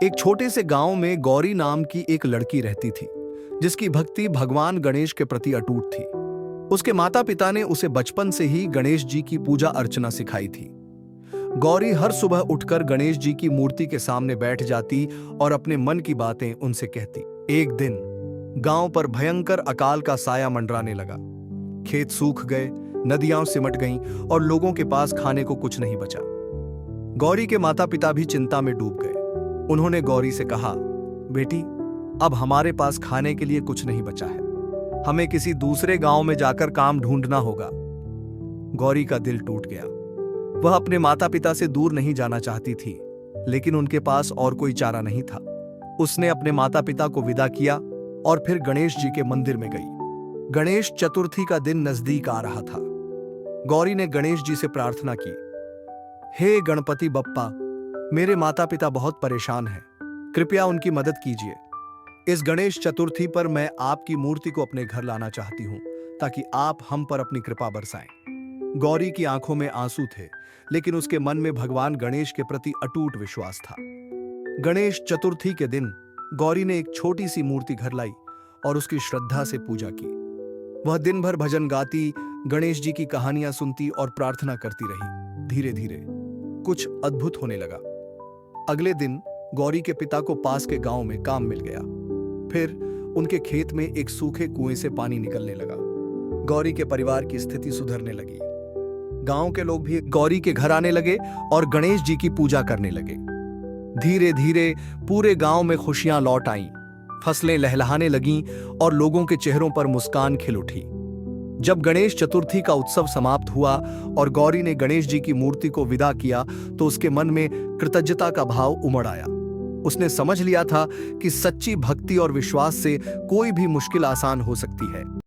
एक छोटे से गांव में गौरी नाम की एक लड़की रहती थी, जिसकी भक्ति भगवान गणेश के प्रति अटूट थी। उसके माता पिता ने उसे बचपन से ही गणेश जी की पूजा अर्चना सिखाई थी। गौरी हर सुबह उठकर गणेश जी की मूर्ति के सामने बैठ जाती और अपने मन की बातें उनसे कहती। एक दिन गांव पर भयंकर अकाल का साया मंडराने लगा। खेत सूख गए, नदियां सिमट गईं और लोगों के पास खाने को कुछ नहीं बचा। गौरी के माता पिता भी चिंता में डूब गए। उन्होंने गौरी से कहा, बेटी, अब हमारे पास खाने के लिए कुछ नहीं बचा है, हमें किसी दूसरे गांव में जाकर काम ढूंढना होगा। गौरी का दिल टूट गया। वह अपने माता पिता से दूर नहीं जाना चाहती थी, लेकिन उनके पास और कोई चारा नहीं था। उसने अपने माता पिता को विदा किया और फिर गणेश जी के मंदिर में गई। गणेश चतुर्थी का दिन नजदीक आ रहा था। गौरी ने गणेश जी से प्रार्थना की, हे गणपति बप्पा, मेरे माता पिता बहुत परेशान हैं, कृपया उनकी मदद कीजिए। इस गणेश चतुर्थी पर मैं आपकी मूर्ति को अपने घर लाना चाहती हूं, ताकि आप हम पर अपनी कृपा बरसाएं। गौरी की आंखों में आंसू थे, लेकिन उसके मन में भगवान गणेश के प्रति अटूट विश्वास था। गणेश चतुर्थी के दिन गौरी ने एक छोटी सी मूर्ति घर लाई और उसकी श्रद्धा से पूजा की। वह दिन भर भजन गाती, गणेश जी की कहानियां सुनती और प्रार्थना करती रही। धीरे धीरे कुछ अद्भुत होने लगा। अगले दिन गौरी के पिता को पास के गांव में काम मिल गया। फिर उनके खेत में एक सूखे कुएं से पानी निकलने लगा। गौरी के परिवार की स्थिति सुधरने लगी। गांव के लोग भी गौरी के घर आने लगे और गणेश जी की पूजा करने लगे। धीरे धीरे पूरे गांव में खुशियां लौट आईं, फसलें लहलहाने लगीं और लोगों के चेहरों पर मुस्कान खिल उठी। जब गणेश चतुर्थी का उत्सव समाप्त हुआ और गौरी ने गणेश जी की मूर्ति को विदा किया, तो उसके मन में कृतज्ञता का भाव उमड़ आया। उसने समझ लिया था कि सच्ची भक्ति और विश्वास से कोई भी मुश्किल आसान हो सकती है।